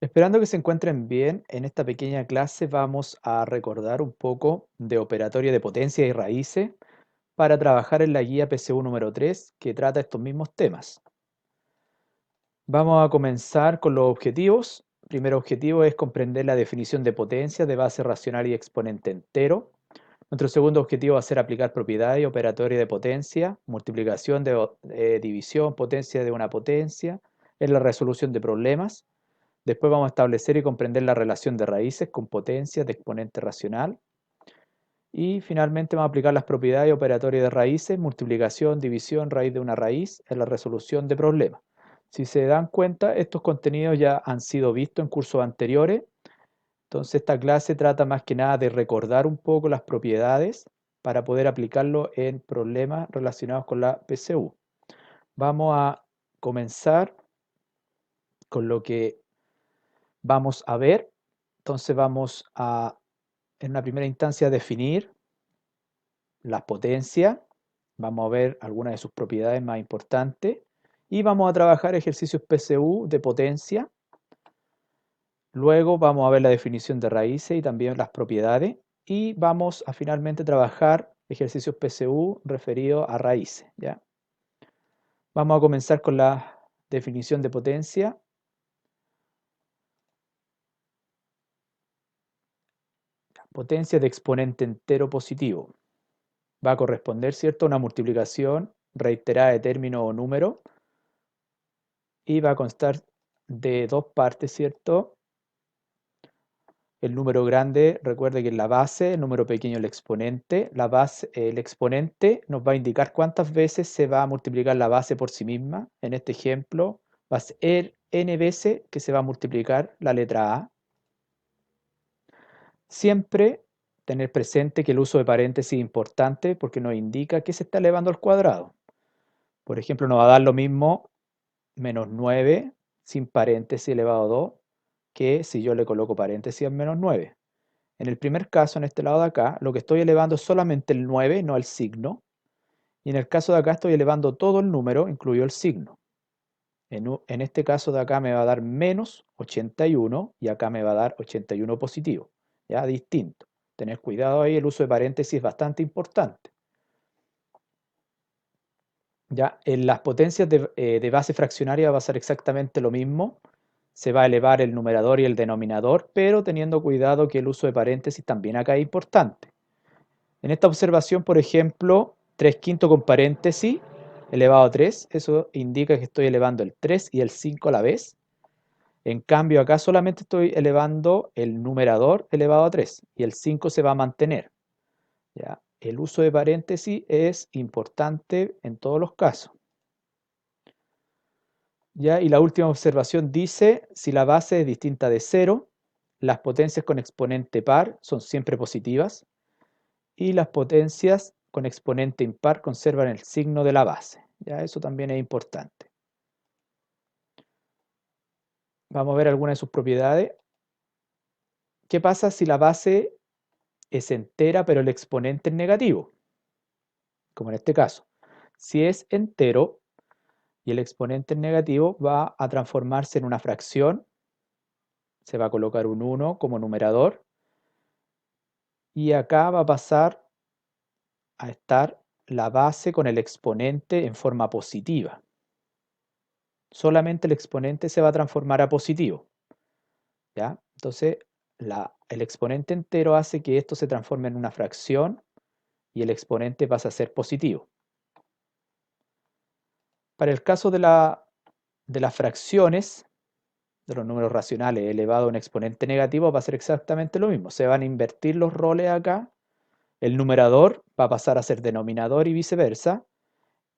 Esperando que se encuentren bien, en esta pequeña clase vamos a recordar un poco de operatoria de potencia y raíces para trabajar en la guía PSU número 3 que trata estos mismos temas. Vamos a comenzar con los objetivos. El primer objetivo es comprender la definición de potencia de base racional y exponente entero. Nuestro segundo objetivo va a ser aplicar propiedades y operatoria de potencia, multiplicación de división, potencia de una potencia, en la resolución de problemas. Después vamos a establecer y comprender la relación de raíces con potencias de exponente racional. Y finalmente vamos a aplicar las propiedades operatorias de raíces, multiplicación, división, raíz de una raíz en la resolución de problemas. Si se dan cuenta, estos contenidos ya han sido vistos en cursos anteriores. Entonces esta clase trata más que nada de recordar un poco las propiedades para poder aplicarlo en problemas relacionados con la PSU. Vamos a comenzar con lo que vamos a ver. Entonces vamos a, en una primera instancia, definir las potencias. Vamos a ver algunas de sus propiedades más importantes. Y vamos a trabajar ejercicios PSU de potencia. Luego vamos a ver la definición de raíces y también las propiedades. Y vamos a finalmente trabajar ejercicios PSU referidos a raíces, ¿ya? Vamos a comenzar con la definición de potencia. Potencia de exponente entero positivo. Va a corresponder, ¿cierto?, a una multiplicación reiterada de término o número y va a constar de dos partes, ¿cierto? El número grande, recuerde que es la base, el número pequeño el exponente. La base, el exponente nos va a indicar cuántas veces se va a multiplicar la base por sí misma. En este ejemplo, va a ser n veces que se va a multiplicar la letra A. Siempre tener presente que el uso de paréntesis es importante porque nos indica que se está elevando al cuadrado. Por ejemplo, nos va a dar lo mismo menos 9 sin paréntesis elevado a 2 que si yo le coloco paréntesis al menos 9. En el primer caso, en este lado de acá, lo que estoy elevando es solamente el 9, no el signo. Y en el caso de acá estoy elevando todo el número, incluido el signo. En este caso de acá me va a dar menos 81 y acá me va a dar 81 positivo. Ya, distinto. Tener cuidado ahí, el uso de paréntesis es bastante importante. Ya, en las potencias de base fraccionaria va a ser exactamente lo mismo. Se va a elevar el numerador y el denominador, pero teniendo cuidado que el uso de paréntesis también acá es importante. En esta observación, por ejemplo, 3 quintos con paréntesis elevado a 3, eso indica que estoy elevando el 3 y el 5 a la vez. En cambio, acá solamente estoy elevando el numerador elevado a 3 y el 5 se va a mantener. ¿Ya? El uso de paréntesis es importante en todos los casos. ¿Ya? Y la última observación dice, si la base es distinta de 0, las potencias con exponente par son siempre positivas y las potencias con exponente impar conservan el signo de la base. ¿Ya? Eso también es importante. Vamos a ver algunas de sus propiedades. ¿Qué pasa si la base es entera pero el exponente es negativo? Como en este caso. Si es entero y el exponente es negativo, va a transformarse en una fracción. Se va a colocar un 1 como numerador. Y acá va a pasar a estar la base con el exponente en forma positiva. Solamente el exponente se va a transformar a positivo. ¿Ya? Entonces, el exponente entero hace que esto se transforme en una fracción y el exponente pasa a ser positivo. Para el caso de las fracciones, de los números racionales elevado a un exponente negativo, va a ser exactamente lo mismo. Se van a invertir los roles acá. El numerador va a pasar a ser denominador y viceversa.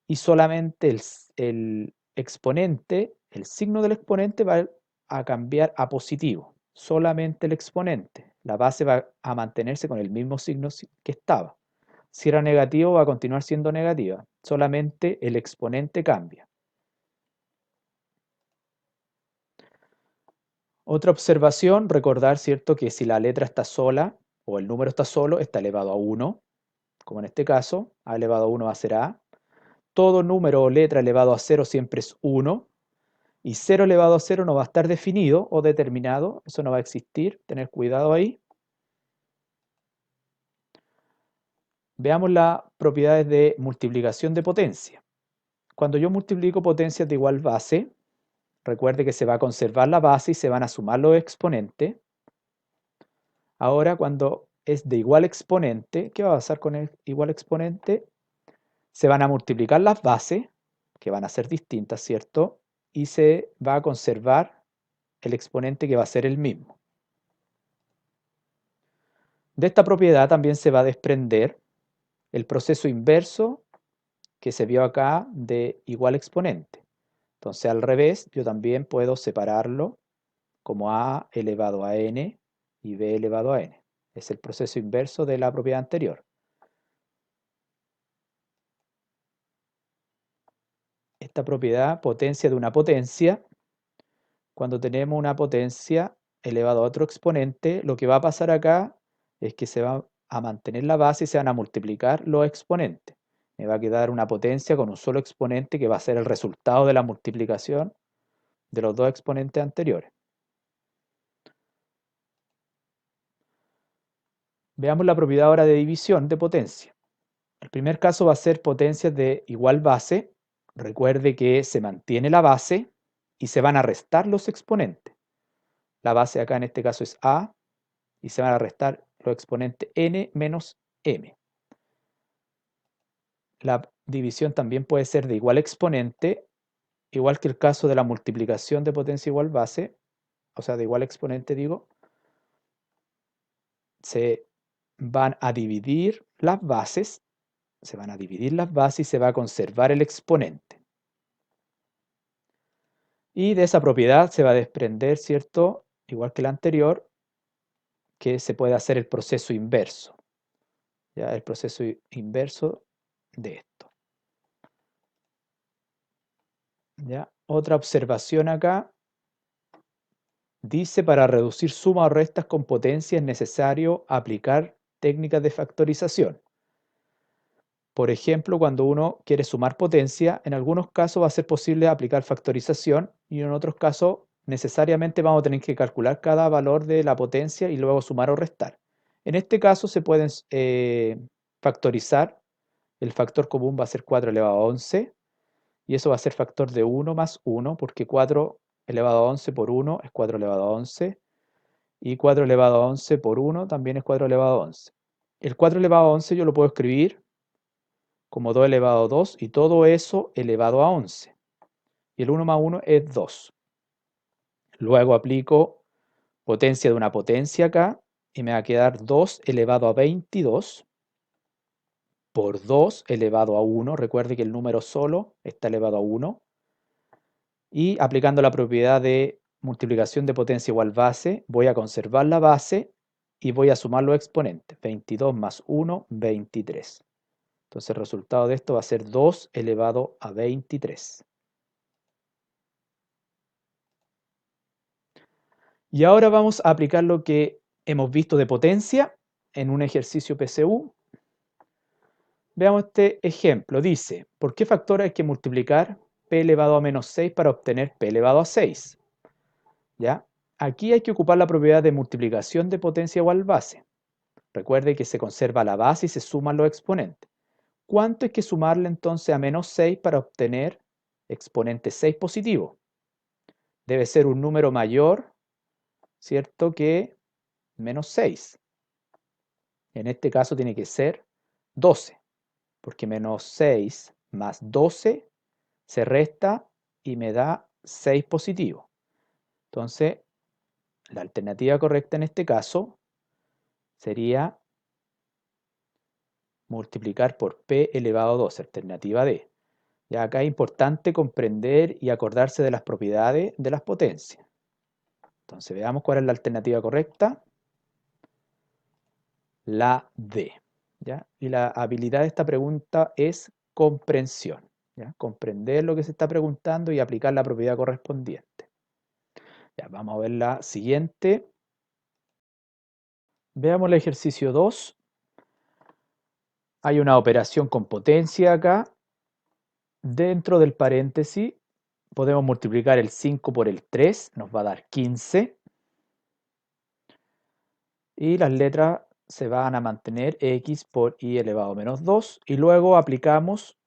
Y solamente el exponente, el signo del exponente va a cambiar a positivo. Solamente el exponente. La base va a mantenerse con el mismo signo que estaba. Si era negativo, va a continuar siendo negativa. Solamente el exponente cambia. Otra observación, recordar, ¿cierto?, que si la letra está sola o el número está solo, está elevado a 1, como en este caso, a elevado a 1 va a ser A. Todo número o letra elevado a 0 siempre es 1. Y 0 elevado a 0 no va a estar definido o determinado, eso no va a existir, tener cuidado ahí. Veamos las propiedades de multiplicación de potencia. Cuando yo multiplico potencias de igual base, recuerde que se va a conservar la base y se van a sumar los exponentes. Ahora, cuando es de igual exponente, ¿qué va a pasar con el igual exponente? Se van a multiplicar las bases, que van a ser distintas, ¿cierto? Y se va a conservar el exponente que va a ser el mismo. De esta propiedad también se va a desprender el proceso inverso que se vio acá de igual exponente. Entonces, al revés, yo también puedo separarlo como a elevado a n y b elevado a n. Es el proceso inverso de la propiedad anterior. Esta propiedad, potencia de una potencia, cuando tenemos una potencia elevado a otro exponente, lo que va a pasar acá es que se va a mantener la base y se van a multiplicar los exponentes. Me va a quedar una potencia con un solo exponente que va a ser el resultado de la multiplicación de los dos exponentes anteriores. Veamos la propiedad ahora de división de potencia. El primer caso va a ser potencias de igual base. Recuerde que se mantiene la base y se van a restar los exponentes. La base acá en este caso es a y se van a restar los exponentes n menos m. La división también puede ser de igual exponente, igual que el caso de la multiplicación de potencia igual base, o sea, de igual exponente digo, se van a dividir las bases, y se va a conservar el exponente. Y de esa propiedad se va a desprender, ¿cierto? Igual que la anterior, que se puede hacer el proceso inverso. ¿Ya? El proceso inverso de esto. ¿Ya? Otra observación acá. Dice, para reducir sumas o restas con potencia es necesario aplicar técnicas de factorización. Por ejemplo, cuando uno quiere sumar potencia, en algunos casos va a ser posible aplicar factorización y en otros casos necesariamente vamos a tener que calcular cada valor de la potencia y luego sumar o restar. En este caso se pueden factorizar. El factor común va a ser 4 elevado a 11 y eso va a ser factor de 1 más 1 porque 4 elevado a 11 por 1 es 4 elevado a 11 y 4 elevado a 11 por 1 también es 4 elevado a 11. El 4 elevado a 11 yo lo puedo escribir como 2 elevado a 2 y todo eso elevado a 11. Y el 1 más 1 es 2. Luego aplico potencia de una potencia acá y me va a quedar 2 elevado a 22 por 2 elevado a 1. Recuerde que el número solo está elevado a 1. Y aplicando la propiedad de multiplicación de potencia igual base, voy a conservar la base y voy a sumar los exponentes. 22 más 1, 23. Entonces el resultado de esto va a ser 2 elevado a 23. Y ahora vamos a aplicar lo que hemos visto de potencia en un ejercicio PSU. Veamos este ejemplo. Dice, ¿por qué factor hay que multiplicar p elevado a menos 6 para obtener p elevado a 6? ¿Ya? Aquí hay que ocupar la propiedad de multiplicación de potencia igual base. Recuerde que se conserva la base y se suman los exponentes. ¿Cuánto hay que sumarle entonces a menos 6 para obtener exponente 6 positivo? Debe ser un número mayor, ¿cierto?, que menos 6. En este caso tiene que ser 12, porque menos 6 más 12 se resta y me da 6 positivo. Entonces, la alternativa correcta en este caso sería multiplicar por p elevado a 2, alternativa D. Ya acá es importante comprender y acordarse de las propiedades de las potencias. Entonces veamos cuál es la alternativa correcta. La D. ¿Ya? Y la habilidad de esta pregunta es comprensión. ¿Ya? Comprender lo que se está preguntando y aplicar la propiedad correspondiente. Ya, vamos a ver la siguiente. Veamos el ejercicio 2. Hay una operación con potencia acá. Dentro del paréntesis Podemos multiplicar el 5 por el 3, nos va a dar 15. Y las letras se van a mantener x por y elevado a menos 2. Y luego aplicamos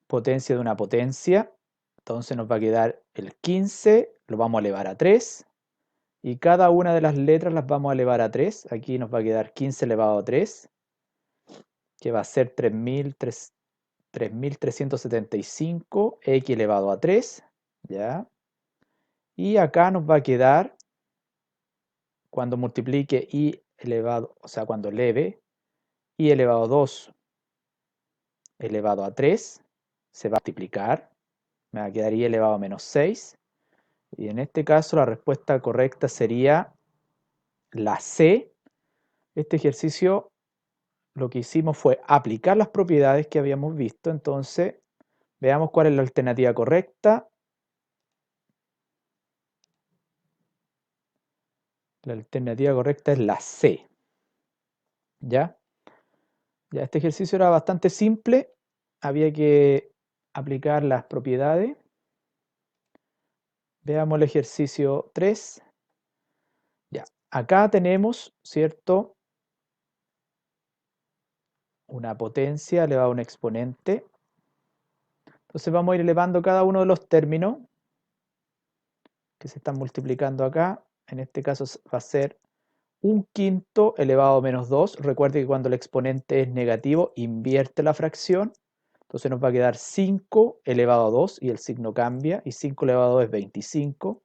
potencia de una potencia. Entonces nos va a quedar el 15, lo vamos a elevar a 3. Y cada una de las letras las vamos a elevar a 3. Aquí nos va a quedar 15 elevado a 3, que va a ser 3375 x elevado a 3. ¿Ya? Y acá nos va a quedar, cuando multiplique y elevado, o sea, cuando eleve y elevado a 2 elevado a 3, se va a multiplicar, me va a quedar y elevado a menos 6. Y en este caso la respuesta correcta sería la C. Este ejercicio lo que hicimos fue aplicar las propiedades que habíamos visto. Entonces, veamos cuál es la alternativa correcta. La alternativa correcta es la C. ¿Ya? Ya, este ejercicio era bastante simple. Había que aplicar las propiedades. Veamos el ejercicio 3. Ya, acá tenemos, ¿cierto?, una potencia elevada a un exponente. Entonces vamos a ir elevando cada uno de los términos que se están multiplicando acá. En este caso va a ser un quinto elevado a menos 2. Recuerde que cuando el exponente es negativo, invierte la fracción. Entonces nos va a quedar 5 elevado a 2 y el signo cambia. Y 5 elevado a 2 es 25.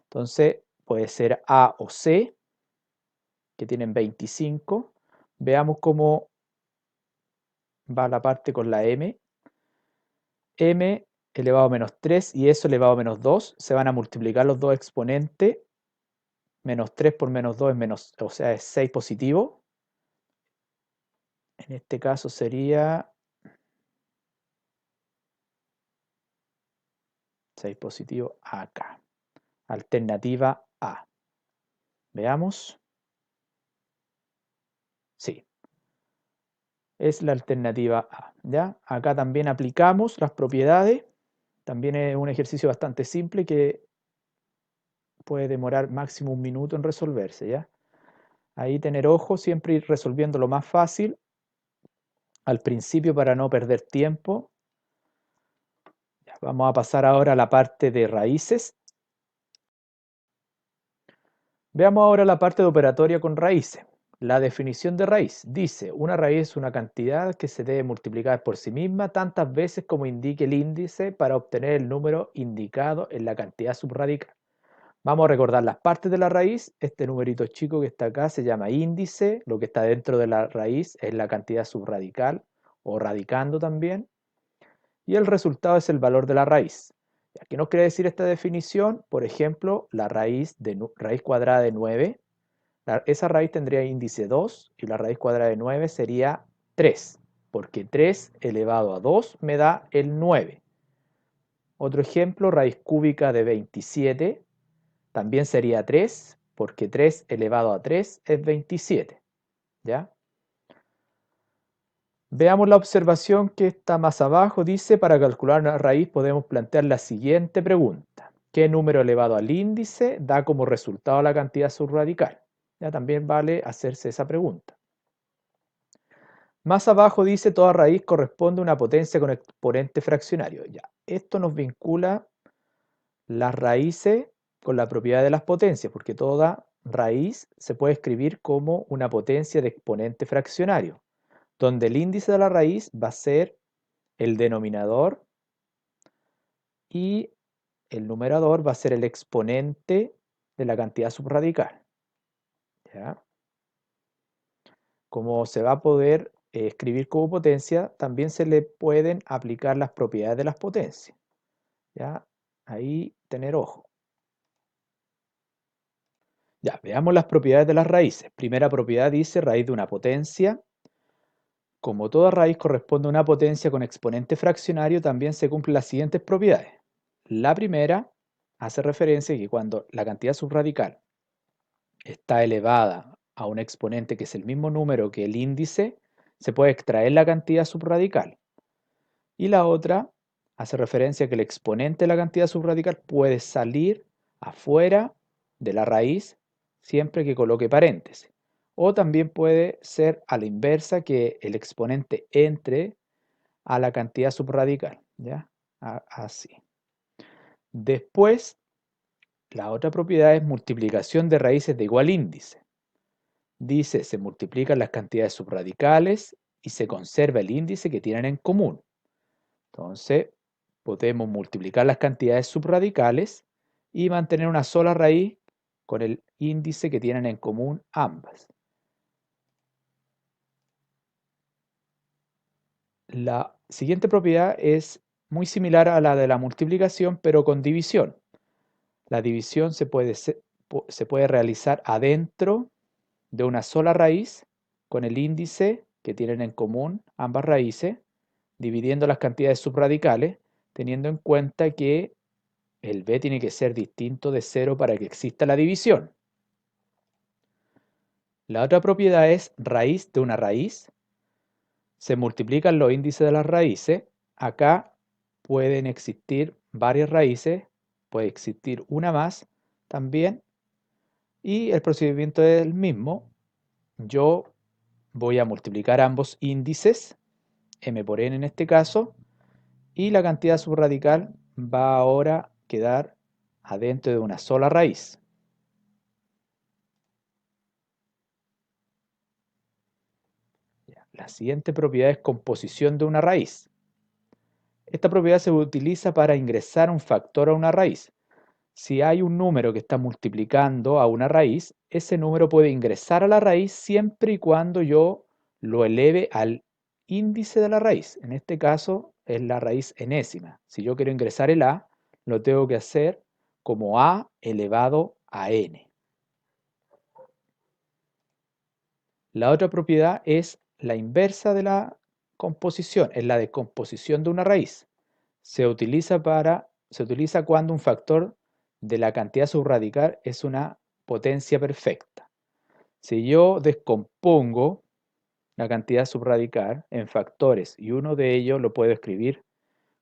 Entonces puede ser A o C, que tienen 25. Veamos cómo va la parte con la M. M elevado a menos 3 y eso elevado a menos 2. Se van a multiplicar los dos exponentes. Menos 3 por menos 2 es menos, o sea, es 6 positivo. En este caso sería 6 positivo acá. Alternativa A. Veamos. Sí, es la alternativa A. ¿Ya? Acá también aplicamos las propiedades. También es un ejercicio bastante simple que puede demorar máximo 1 minuto en resolverse. ¿Ya? Ahí tener ojo, siempre ir resolviendo lo más fácil al principio para no perder tiempo. Ya, vamos a pasar ahora a la parte de raíces. Veamos ahora la parte de operatoria con raíces. La definición de raíz dice: una raíz es una cantidad que se debe multiplicar por sí misma tantas veces como indique el índice para obtener el número indicado en la cantidad subradical. Vamos a recordar las partes de la raíz. Este numerito chico que está acá se llama índice. Lo que está dentro de la raíz es la cantidad subradical o radicando también. Y el resultado es el valor de la raíz. ¿Qué nos quiere decir esta definición? Por ejemplo, la raíz cuadrada de 9. Esa raíz tendría índice 2 y la raíz cuadrada de 9 sería 3, porque 3 elevado a 2 me da el 9. Otro ejemplo, raíz cúbica de 27 también sería 3, porque 3 elevado a 3 es 27. ¿Ya? Veamos la observación que está más abajo. Dice: para calcular una raíz podemos plantear la siguiente pregunta: ¿qué número elevado al índice da como resultado la cantidad subradical? Ya también vale hacerse esa pregunta. Más abajo dice: toda raíz corresponde a una potencia con exponente fraccionario. Ya, esto nos vincula las raíces con la propiedad de las potencias, porque toda raíz se puede escribir como una potencia de exponente fraccionario, donde el índice de la raíz va a ser el denominador y el numerador va a ser el exponente de la cantidad subradical. ¿Ya? Como se va a poder escribir como potencia, también se le pueden aplicar las propiedades de las potencias. ¿Ya? Ahí tener ojo. Ya, veamos las propiedades de las raíces. Primera propiedad dice: raíz de una potencia. Como toda raíz corresponde a una potencia con exponente fraccionario, también se cumplen las siguientes propiedades. La primera hace referencia a que cuando la cantidad subradical está elevada a un exponente que es el mismo número que el índice, se puede extraer la cantidad subradical. Y la otra hace referencia a que el exponente de la cantidad subradical puede salir afuera de la raíz siempre que coloque paréntesis. O también puede ser a la inversa, que el exponente entre a la cantidad subradical, ¿ya? Así. Después, la otra propiedad es multiplicación de raíces de igual índice. Dice, se multiplican las cantidades subradicales y se conserva el índice que tienen en común. Entonces, podemos multiplicar las cantidades subradicales y mantener una sola raíz con el índice que tienen en común ambas. La siguiente propiedad es muy similar a la de la multiplicación, pero con división. La división se puede realizar adentro de una sola raíz con el índice que tienen en común ambas raíces, dividiendo las cantidades subradicales, teniendo en cuenta que el b tiene que ser distinto de 0 para que exista la división. La otra propiedad es raíz de una raíz. Se multiplican los índices de las raíces. Acá pueden existir varias raíces, puede existir una más también, y el procedimiento es el mismo. Yo voy a multiplicar ambos índices, m por n en este caso, y la cantidad subradical va ahora a quedar adentro de una sola raíz. La siguiente propiedad es composición de una raíz. Esta propiedad se utiliza para ingresar un factor a una raíz. Si hay un número que está multiplicando a una raíz, ese número puede ingresar a la raíz siempre y cuando yo lo eleve al índice de la raíz. En este caso es la raíz enésima. Si yo quiero ingresar el a, lo tengo que hacer como a elevado a n. La otra propiedad es la inversa de la composición, es la descomposición de una raíz. Se utiliza cuando un factor de la cantidad subradical es una potencia perfecta. Si yo descompongo la cantidad subradical en factores y uno de ellos lo puedo escribir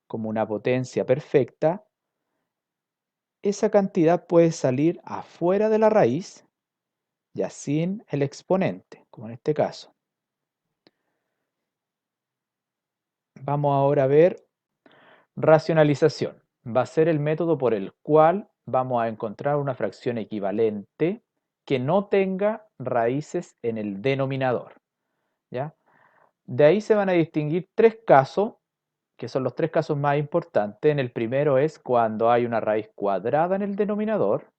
como una potencia perfecta, esa cantidad puede salir afuera de la raíz, ya sin el exponente, como en este caso. Vamos ahora a ver racionalización. Va a ser el método por el cual vamos a encontrar una fracción equivalente que no tenga raíces en el denominador, ¿ya? De ahí se van a distinguir tres casos, que son los tres casos más importantes. En el primero es cuando hay una raíz cuadrada en el denominador.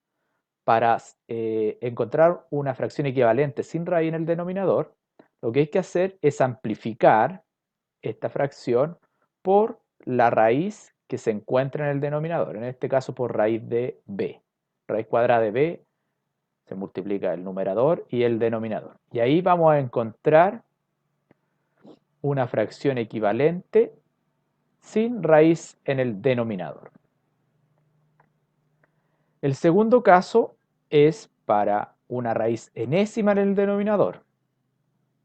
Para encontrar una fracción equivalente sin raíz en el denominador, lo que hay que hacer es amplificar esta fracción por la raíz que se encuentra en el denominador, en este caso por raíz de b. Raíz cuadrada de b se multiplica el numerador y el denominador. Y ahí vamos a encontrar una fracción equivalente sin raíz en el denominador. El segundo caso es para una raíz enésima en el denominador.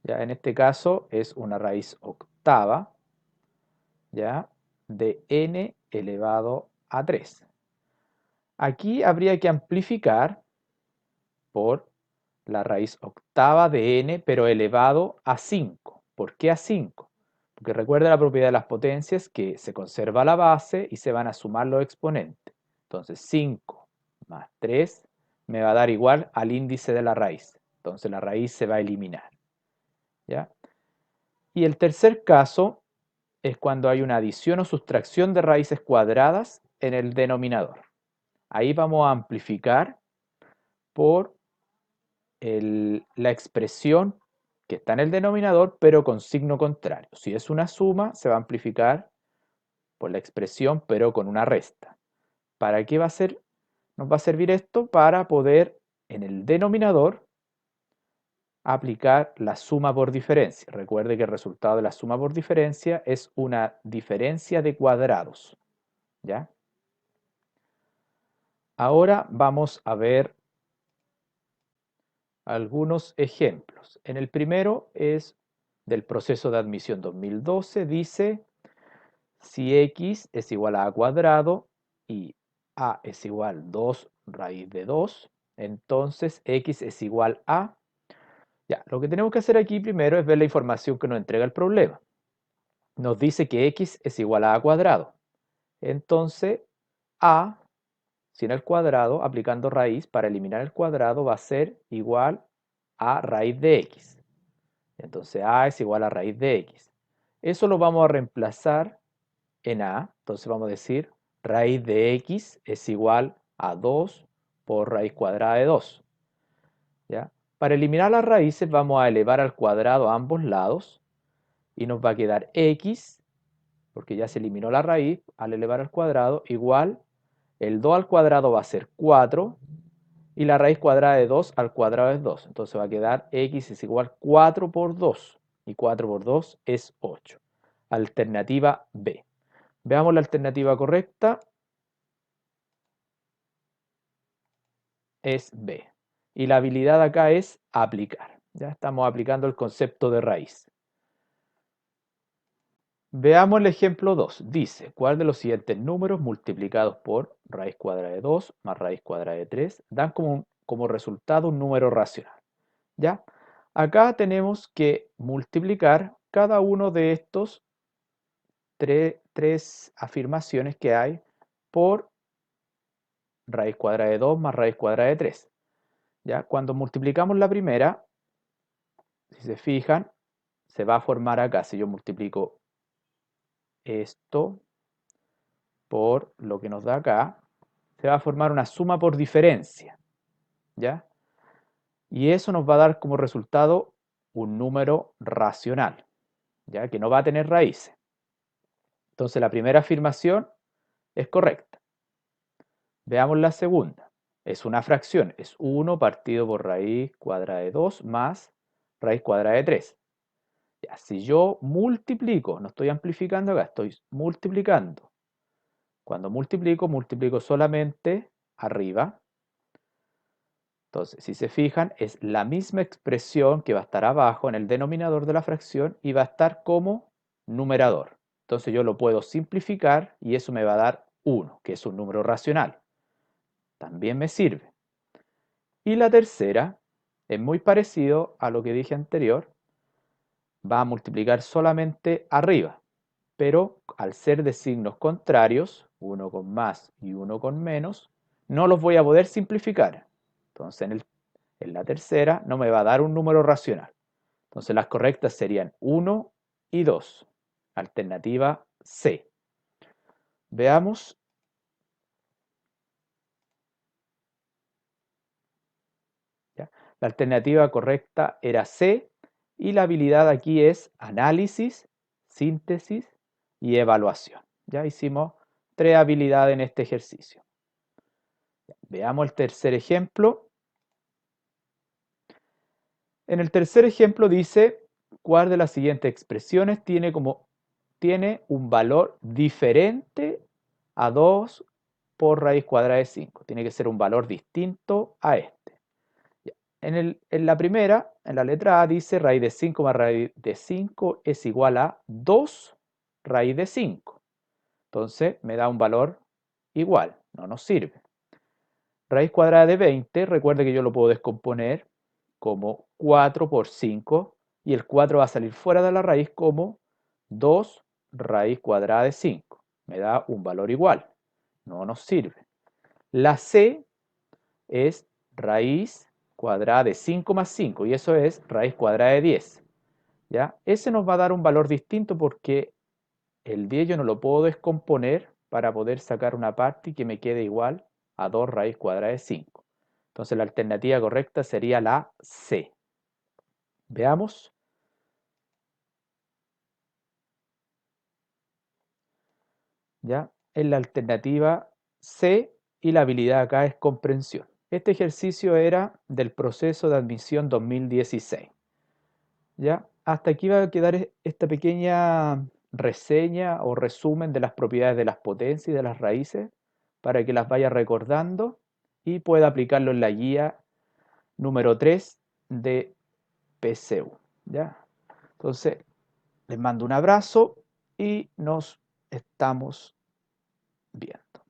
Ya en este caso es una raíz octava, ¿ya? De n elevado a 3. Aquí habría que amplificar por la raíz octava de n, pero elevado a 5. ¿Por qué a 5? Porque recuerda la propiedad de las potencias, que se conserva la base y se van a sumar los exponentes. Entonces 5 más 3 me va a dar igual al índice de la raíz. Entonces la raíz se va a eliminar, ¿ya? Y el tercer caso es cuando hay una adición o sustracción de raíces cuadradas en el denominador. Ahí vamos a amplificar por la expresión que está en el denominador, pero con signo contrario. Si es una suma, se va a amplificar por la expresión, pero con una resta. ¿Para qué va a ser? Nos va a servir esto para poder, en el denominador, aplicar la suma por diferencia. Recuerde que el resultado de la suma por diferencia es una diferencia de cuadrados, ¿ya? Ahora vamos a ver algunos ejemplos. En el primero es del proceso de admisión 2012, dice, Si x es igual a cuadrado y a es igual a 2 raíz de 2, entonces x es igual a... Ya, lo que tenemos que hacer aquí primero es ver la información que nos entrega el problema. Nos dice que x es igual a cuadrado. Entonces, a sin el cuadrado, aplicando raíz, para eliminar el cuadrado va a ser igual a raíz de x. Entonces a es igual a raíz de x. Eso lo vamos a reemplazar en a. Entonces vamos a decir raíz de x es igual a 2 por raíz cuadrada de 2. ¿Ya? Para eliminar las raíces vamos a elevar al cuadrado a ambos lados y nos va a quedar x, porque ya se eliminó la raíz, al elevar al cuadrado, igual el 2 al cuadrado va a ser 4 y la raíz cuadrada de 2 al cuadrado es 2. Entonces va a quedar x es igual a 4 por 2 y 4 por 2 es 8. Alternativa B. Veamos la alternativa correcta. Es B. Y la habilidad acá es aplicar. Ya estamos aplicando el concepto de raíz. Veamos el ejemplo 2. Dice, ¿cuál de los siguientes números multiplicados por raíz cuadrada de 2 más raíz cuadrada de 3 dan como resultado un número racional? ¿Ya? Acá tenemos que multiplicar cada uno de estos tres afirmaciones que hay por raíz cuadrada de 2 más raíz cuadrada de 3. ¿Ya? Cuando multiplicamos la primera, si se fijan, se va a formar acá. Si yo multiplico esto por lo que nos da acá, se va a formar una suma por diferencia. ¿Ya? Y eso nos va a dar como resultado un número racional, ¿ya? Que no va a tener raíces. Entonces la primera afirmación es correcta. Veamos la segunda. Es una fracción, es 1 partido por raíz cuadrada de 2 más raíz cuadrada de 3. Ya, si yo multiplico, no estoy amplificando acá, estoy multiplicando. Cuando multiplico, multiplico solamente arriba. Entonces, si se fijan, es la misma expresión que va a estar abajo en el denominador de la fracción y va a estar como numerador. Entonces yo lo puedo simplificar y eso me va a dar 1, que es un número racional. También me sirve. Y la tercera es muy parecido a lo que dije anterior. Va a multiplicar solamente arriba, pero al ser de signos contrarios, uno con más y uno con menos, no los voy a poder simplificar. Entonces en la tercera no me va a dar un número racional. Entonces las correctas serían 1 y 2. Alternativa C. Veamos. ¿Ya? La alternativa correcta era C y la habilidad aquí es análisis, síntesis y evaluación. Ya hicimos 3 habilidades en este ejercicio. Veamos el tercer ejemplo. En el tercer ejemplo dice, ¿cuál de las siguientes expresiones tiene un valor diferente a 2 por raíz cuadrada de 5? Tiene que ser un valor distinto a este. En la primera, en la letra A, dice raíz de 5 más raíz de 5 es igual a 2 raíz de 5. Entonces me da un valor igual, no nos sirve. Raíz cuadrada de 20, recuerde que yo lo puedo descomponer como 4 por 5 y el 4 va a salir fuera de la raíz como 2 raíz cuadrada de 5. Me da un valor igual, no nos sirve. La C es raíz cuadrada de 5 más 5 y eso es raíz cuadrada de 10. ¿Ya? Ese nos va a dar un valor distinto porque el 10 yo no lo puedo descomponer para poder sacar una parte y que me quede igual a 2 raíz cuadrada de 5. Entonces la alternativa correcta sería la C. Veamos. ¿Ya? En la alternativa C y la habilidad acá es comprensión. Este ejercicio era del proceso de admisión 2016. ¿Ya? Hasta aquí va a quedar esta pequeña reseña o resumen de las propiedades de las potencias y de las raíces para que las vaya recordando y pueda aplicarlo en la guía número 3 de PCU. ¿Ya? Entonces, les mando un abrazo y nos estamos viendo.